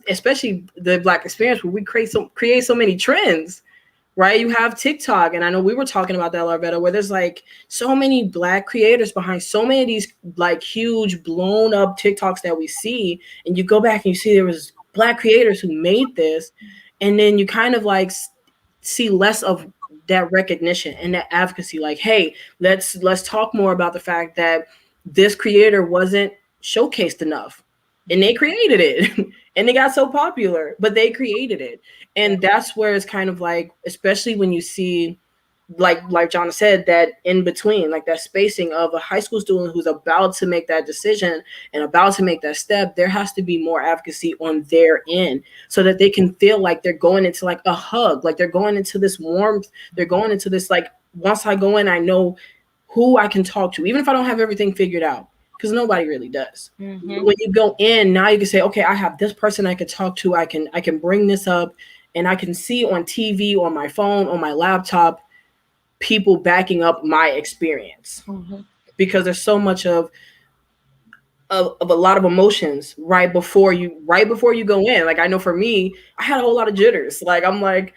especially the Black experience, where we create so many trends, right? You have TikTok, and I know we were talking about that, Larvetta, where there's like so many Black creators behind so many of these like huge blown up TikToks that we see, and you go back and you see there was Black creators who made this, and then you kind of like see less of that recognition and that advocacy. Like, hey, let's talk more about the fact that this creator wasn't showcased enough. and they created it and they got so popular, but they created it. And that's where it's kind of like, especially when you see, like Jana said, that in between, like that spacing of a high school student who's about to make that decision and about to make that step, there has to be more advocacy on their end so that they can feel like they're going into like a hug, like they're going into this warmth, they're going into this, like, once I go in, I know who I can talk to, even if I don't have everything figured out, because nobody really does. Mm-hmm. When you go in, now you can say, okay, I have this person I can talk to, I can bring this up, and I can see on TV, on my phone, on my laptop, people backing up my experience. Mm-hmm. Because there's so much of a lot of emotions right before you go in. Like, I know for me, I had a whole lot of jitters. Like, I'm like,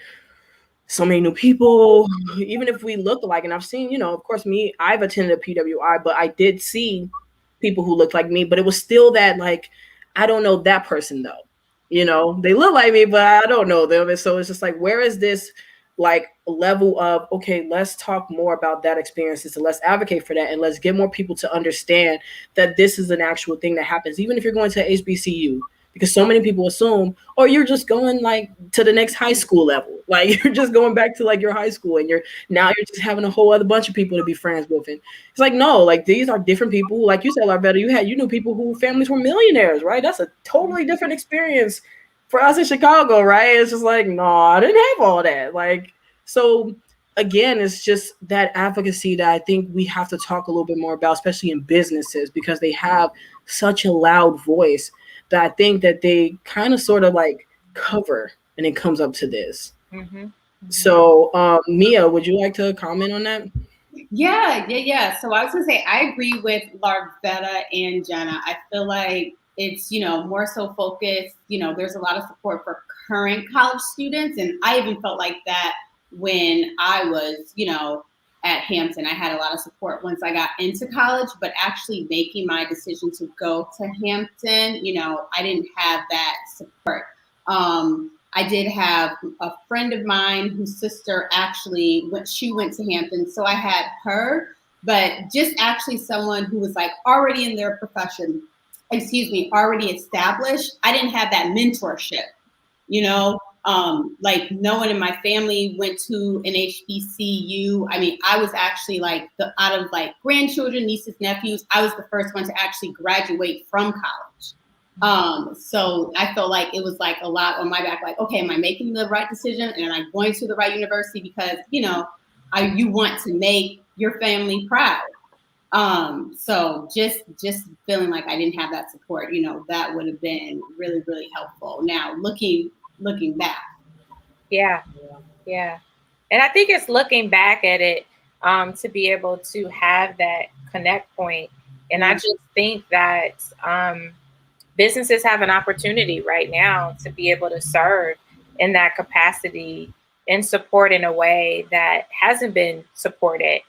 so many new people, even if we look alike. And I've seen, you know, of course, I've attended a PWI, but I did see people who looked like me, but it was still that, like, I don't know that person though. You know, they look like me, but I don't know them. And so it's just like, where is this like level of, okay, let's talk more about that experience, and let's advocate for that, and let's get more people to understand that this is an actual thing that happens, even if you're going to HBCU, because so many people assume, or you're just going like to the next high school level, like you're just going back to like your high school, and you're just having a whole other bunch of people to be friends with. And it's like, no, like these are different people. Like you said, Larvetta, you knew people who families were millionaires, right? That's a totally different experience for us in Chicago, right? It's just like, no, I didn't have all that. Like, so again, it's just that advocacy that I think we have to talk a little bit more about, especially in businesses, because they have such a loud voice that I think that they kind of sort of like cover, and it comes up to this. Mm-hmm. Mm-hmm. So, Mia, would you like to comment on that? Yeah. So I was gonna say, I agree with Larvetta and Jana. I feel like it's, you know, more so focused, you know, there's a lot of support for current college students. And I even felt like that when I was, you know, at Hampton. I had a lot of support once I got into college, but actually making my decision to go to Hampton, you know, I didn't have that support. I did have a friend of mine whose sister actually went to Hampton. So I had her, but just actually someone who was like already in their profession, already established. I didn't have that mentorship, you know, like no one in my family went to an HBCU. I mean, I was actually like out of like grandchildren, nieces, nephews, I was the first one to actually graduate from college. So I felt like it was like a lot on my back, like, okay, am I making the right decision? And am I going to the right university? Because, you know, you want to make your family proud. So just feeling like I didn't have that support, you know, that would have been really, really helpful. Now looking back. Yeah. And I think it's looking back at it, to be able to have that connect point. And I just think that, businesses have an opportunity right now to be able to serve in that capacity and support in a way that hasn't been supported,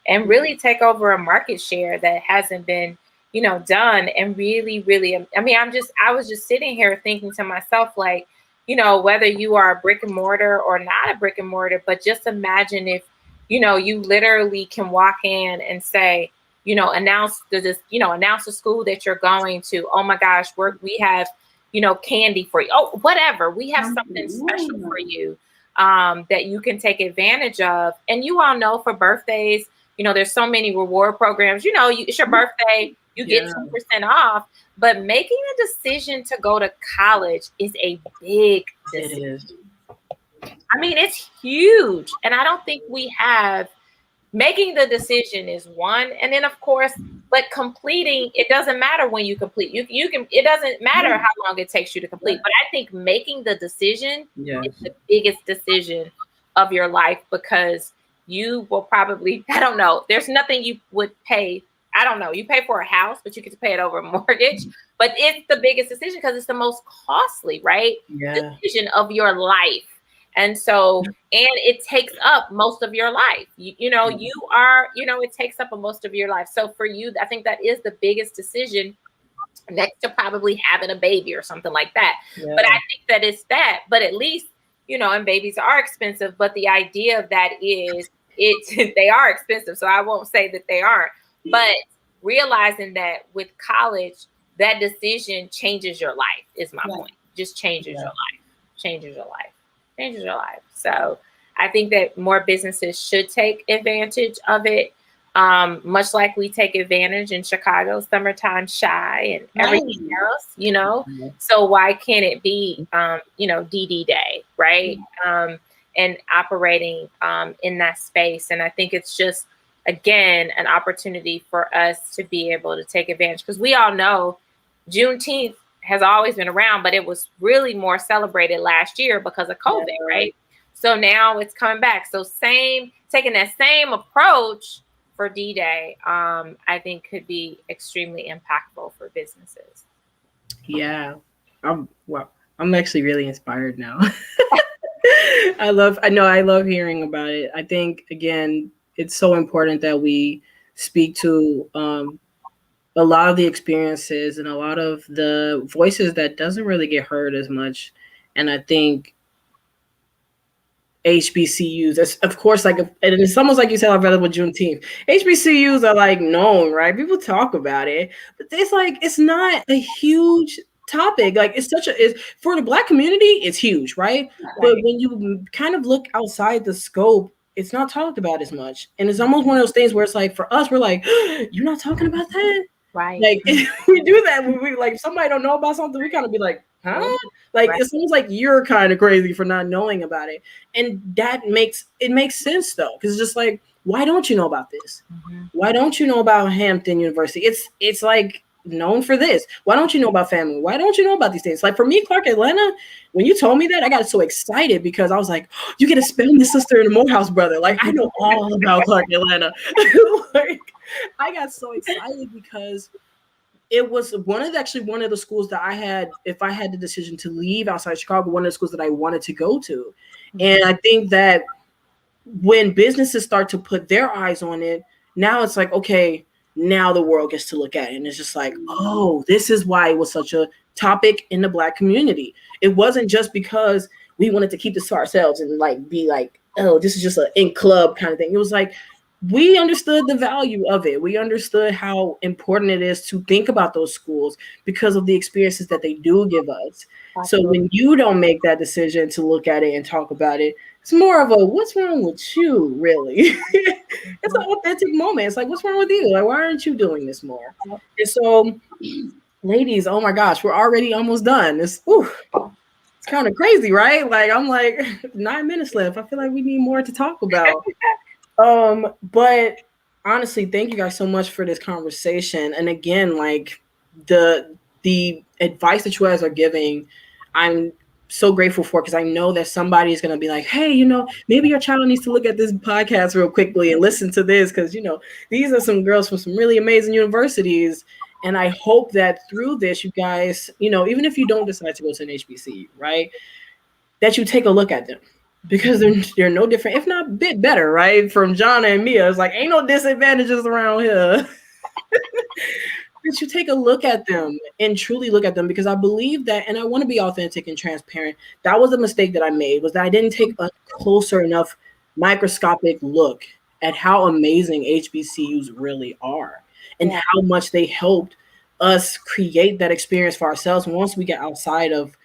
and really take over a market share that hasn't been, you know, done. And really, I mean, I was just sitting here thinking to myself, like, you know, whether you are a brick and mortar or not a brick and mortar, but just imagine if, you know, you literally can walk in and say, you know, announce the school that you're going to. Oh my gosh, we have, you know, candy for you. Oh, whatever. We have something special for you, that you can take advantage of. And you all know, for birthdays, you know, there's so many reward programs. You know, it's your birthday, you get 10% off. But making a decision to go to college is a big decision. It is. I mean, it's huge. And I don't think we have. Making the decision is one, and then of course, but completing, it doesn't matter when you complete. You can. It doesn't matter how long it takes you to complete. But I think making the decision is the biggest decision of your life, because you will probably, I don't know, there's nothing you would pay. I don't know. You pay for a house, but you get to pay it over a mortgage. But it's the biggest decision because it's the most costly, right? Decision of your life. And so, and it takes up most of your life. You know, it takes up most of your life. So for you, I think that is the biggest decision, next to probably having a baby or something like that. Yeah. But I think that it's that, but at least, you know, and babies are expensive, but the idea of that is they are expensive. So I won't say that they aren't, but realizing that with college, that decision changes your life is my Yeah. point. Just changes your life. Changes your life. Changes your life. So I think that more businesses should take advantage of it. Much like we take advantage in Chicago, summertime shy and everything else, you know. So why can't it be, you know, DD Day, right? And operating in that space. And I think it's just, again, an opportunity for us to be able to take advantage, because we all know Juneteenth has always been around, but it was really more celebrated last year because of COVID, right? So now it's coming back. So taking that same approach for D-Day, I think could be extremely impactful for businesses. Yeah. I'm actually really inspired now. I love hearing about it. I think, again, it's so important that we speak to a lot of the experiences and a lot of the voices that doesn't really get heard as much. And I think HBCUs, of course, like, and it's almost like you said, I've read with Juneteenth. HBCUs are like known, right? People talk about it, but it's like, it's not a huge topic. Like, it's for the Black community, it's huge, right? But when you kind of look outside the scope, it's not talked about as much. And it's almost one of those things where it's like, for us, we're like, you're not talking about that? Right. Like, we do that when we, like, if somebody don't know about something, we kind of be like, huh? Like, it seems like you're kind of crazy for not knowing about it. And that makes sense, though, because it's just like, why don't you know about this? Why don't you know about Hampton University? It's like known for this. Why don't you know about family? Why don't you know about these things? Like, for me, Clark Atlanta, when you told me that, I got so excited because I was like, oh, you get to spell my sister and the Morehouse brother. Like, I know all about Clark Atlanta. Like, I got so excited because it was one of the schools that I had, if I had the decision to leave outside Chicago, one of the schools that I wanted to go to. And I think that when businesses start to put their eyes on it, now it's like, okay, now the world gets to look at it. And it's just like, oh, this is why it was such a topic in the Black community. It wasn't just because we wanted to keep this to ourselves and like be like, oh, this is just an in club kind of thing. It was like, we understood the value of it. We understood how important it is to think about those schools because of the experiences that they do give us. So when you don't make that decision to look at it and talk about it, it's more of a, what's wrong with you, really? It's an authentic moment. It's like, what's wrong with you? Like, why aren't you doing this more? And so, ladies, oh my gosh, we're already almost done. It's kind of crazy, right? Like, I'm like, 9 minutes left. I feel like we need more to talk about. But honestly, thank you guys so much for this conversation. And again, like, the advice that you guys are giving, I'm so grateful for, because I know that somebody is going to be like, hey, you know, maybe your child needs to look at this podcast real quickly and listen to this, because, you know, these are some girls from some really amazing universities. And I hope that through this, you guys, you know, even if you don't decide to go to an HBCU, right, that you take a look at them. Because they're no different, if not a bit better, right? From Jana and Mia, it's like, ain't no disadvantages around here. That you take a look at them and truly look at them, because I believe that, and I want to be authentic and transparent. That was a mistake that I made, was that I didn't take a closer enough microscopic look at how amazing HBCUs really are and how much they helped us create that experience for ourselves once we get outside of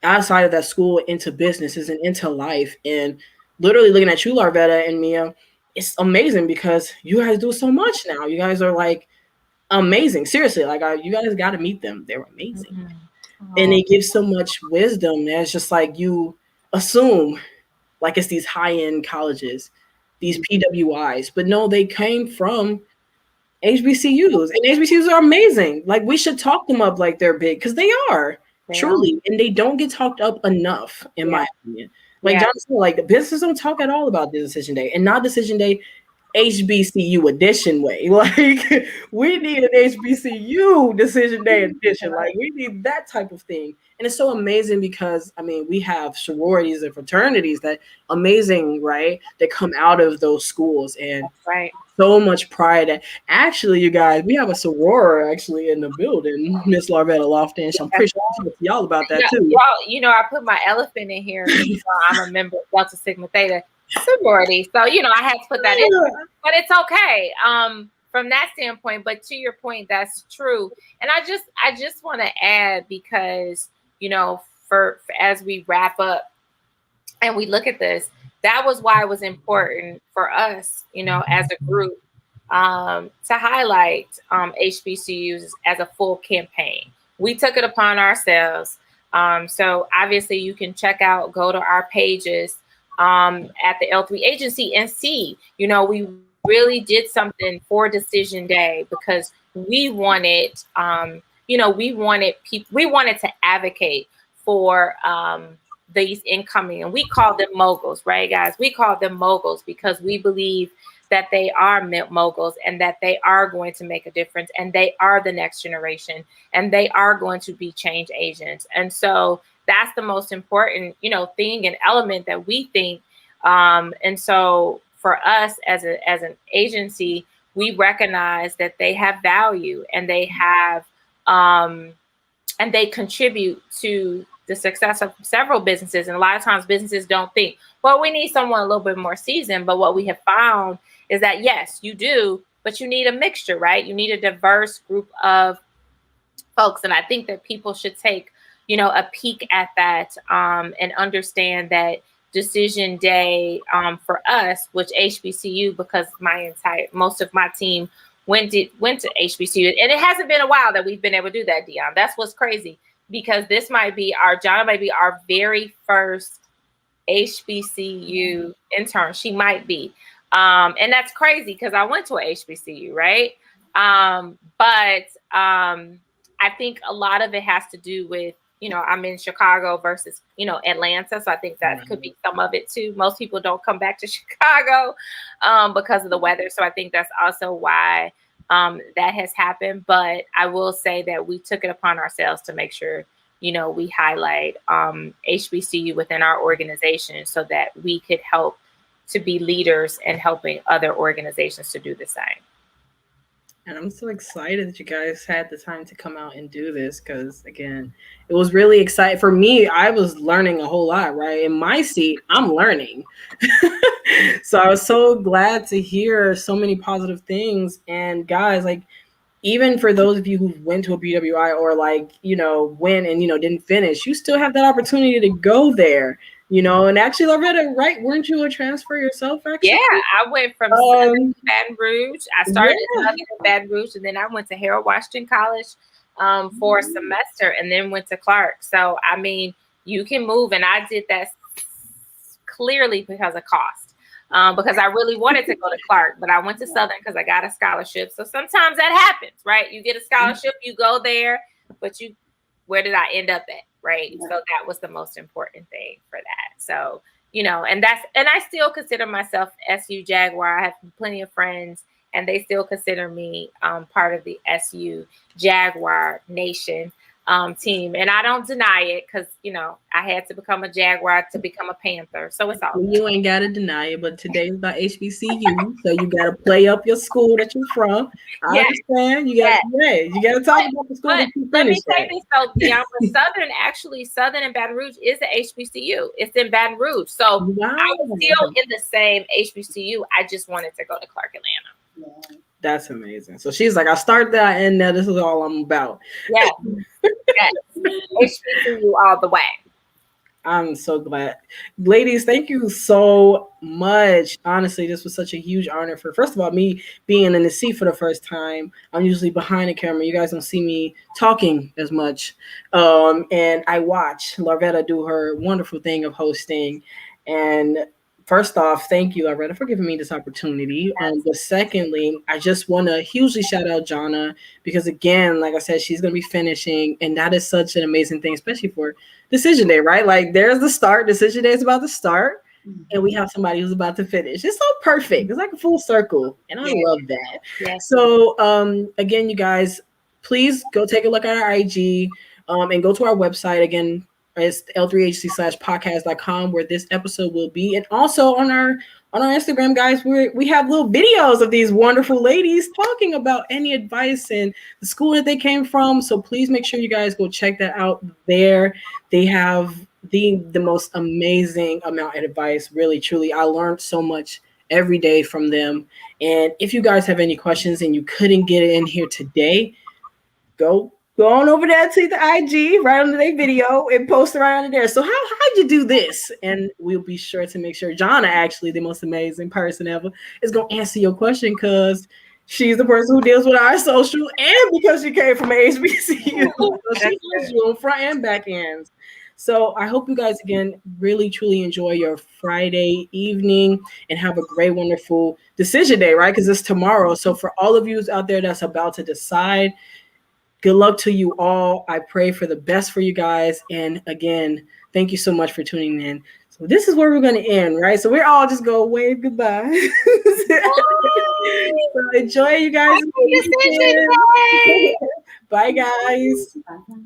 that school into businesses and into life. And literally looking at you, Larvetta and Mia, it's amazing because you guys do so much now. You guys are like amazing. Seriously, like you guys got to meet them. They're amazing. And they give so much wisdom that it's just like you assume like it's these high-end colleges, these PWIs, but no, they came from HBCUs, and HBCUs are amazing. Like, we should talk them up like they're big, because they are. Truly, and they don't get talked up enough, in my opinion. Like John said, like, the businesses don't talk at all about Decision Day, and not Decision Day HBCU edition way. Like, we need an HBCU Decision Day edition. Like, we need that type of thing. And it's so amazing because, I mean, we have sororities and fraternities that amazing, right, that come out of those schools, and so much pride. Actually, you guys, we have a soror actually in the building, Miss Larvetta Lofton. I'm pretty sure I'll talk to y'all about that too. Y'all, you know, I put my elephant in here. I'm a member of Delta Sigma Theta sorority, so you know I had to put that in. But it's okay. from that standpoint. But to your point, that's true. And I just want to add, because, you know, for as we wrap up and we look at this, that was why it was important for us, you know, as a group, to highlight HBCUs as a full campaign. We took it upon ourselves. So obviously you can go to our pages at the L3 agency and see, you know, we really did something for Decision Day, because we wanted, you know, we wanted to advocate for these incoming, and we call them moguls, right, guys? We call them moguls because we believe that they are moguls and that they are going to make a difference, and they are the next generation, and they are going to be change agents. And so that's the most important, you know, thing and element that we think. And so for us as an agency, we recognize that they have value, and they have and they contribute to the success of several businesses. And a lot of times businesses don't think, well, we need someone a little bit more seasoned. But what we have found is that, yes, you do, but you need a mixture, right? You need a diverse group of folks. And I think that people should take, you know, a peek at that and understand that Decision Day for us, which HBCU, because most of my team went to HBCU, and it hasn't been a while that we've been able to do that, Dion. That's what's crazy, because this Jana might be our very first HBCU intern. She might be. And that's crazy because I went to a HBCU, right? But I think a lot of it has to do with, you know, I'm in Chicago versus, you know, Atlanta. So I think that could be some of it too. Most people don't come back to Chicago because of the weather. So I think that's also why that has happened. But I will say that we took it upon ourselves to make sure, you know, we highlight HBCU within our organization so that we could help to be leaders and helping other organizations to do the same. And I'm so excited that you guys had the time to come out and do this, because, again, it was really exciting. For me, I was learning a whole lot, right? In my seat, I'm learning. So I was so glad to hear so many positive things. And guys, like, even for those of you who went to a BWI or, like, you know, went and, you know, didn't finish, you still have that opportunity to go there. You know, and actually, Loretta, right? Weren't you a transfer yourself, actually? Yeah, I went from Southern to Baton Rouge. I started in Southern to Baton Rouge, and then I went to Harold Washington College for a semester, and then went to Clark. So, I mean, you can move, and I did that clearly because of cost, because I really wanted to go to Clark, but I went to Southern because I got a scholarship. So sometimes that happens, right? You get a scholarship, you go there, but where did I end up at? Right. Yeah. So that was the most important thing for that. So, you know, and I still consider myself SU Jaguar. I have plenty of friends, and they still consider me part of the SU Jaguar Nation team. And I don't deny it, because, you know, I had to become a Jaguar to become a Panther. So it's all you ain't got to deny it, but today's about HBCU. So you got to play up your school that you're from. I understand. You got to talk about the school that you finished. Let me say this, though, Dion, Southern and Baton Rouge is an HBCU. It's in Baton Rouge. So I was still in the same HBCU. I just wanted to go to Clark Atlanta. Yeah. That's amazing. So she's like, I start that, and this is all I'm about. Yeah. HBCU all the way. I'm so glad. Ladies, thank you so much. Honestly, this was such a huge honor for, first of all, me being in the seat for the first time. I'm usually behind the camera. You guys don't see me talking as much. And I watch Loretta do her wonderful thing of hosting. And first off, thank you, Loretta, for giving me this opportunity. But secondly, I just want to hugely shout out Jana, because, again, like I said, she's going to be finishing. And that is such an amazing thing, especially for Decision Day, right? Like, there's the start. Decision Day is about to start. And we have somebody who's about to finish. It's so perfect. It's like a full circle. And I love that. Yeah. So, again, you guys, please go take a look at our IG and go to our website. Again, it's l3hc/podcast.com, where this episode will be. And also on our Instagram, guys, we have little videos of these wonderful ladies talking about any advice and the school that they came from. So please make sure you guys go check that out there. They have the most amazing amount of advice. Really, truly, I learned so much every day from them. And if you guys have any questions and you couldn't get in here today, go on over there to the IG, right under their video, and post it right under there. So how'd you do this? And we'll be sure to make sure Jana, actually the most amazing person ever, is gonna answer your question because she's the person who deals with our social, and because she came from HBCU, so she knows you on front and back ends. So I hope you guys again really truly enjoy your Friday evening and have a great, wonderful decision day, right? Because it's tomorrow. So for all of you out there that's about to decide, good luck to you all. I pray for the best for you guys. And again, thank you so much for tuning in. So this is where we're going to end, right? So we're all just going to wave goodbye. So enjoy, you guys. Bye, guys. Bye.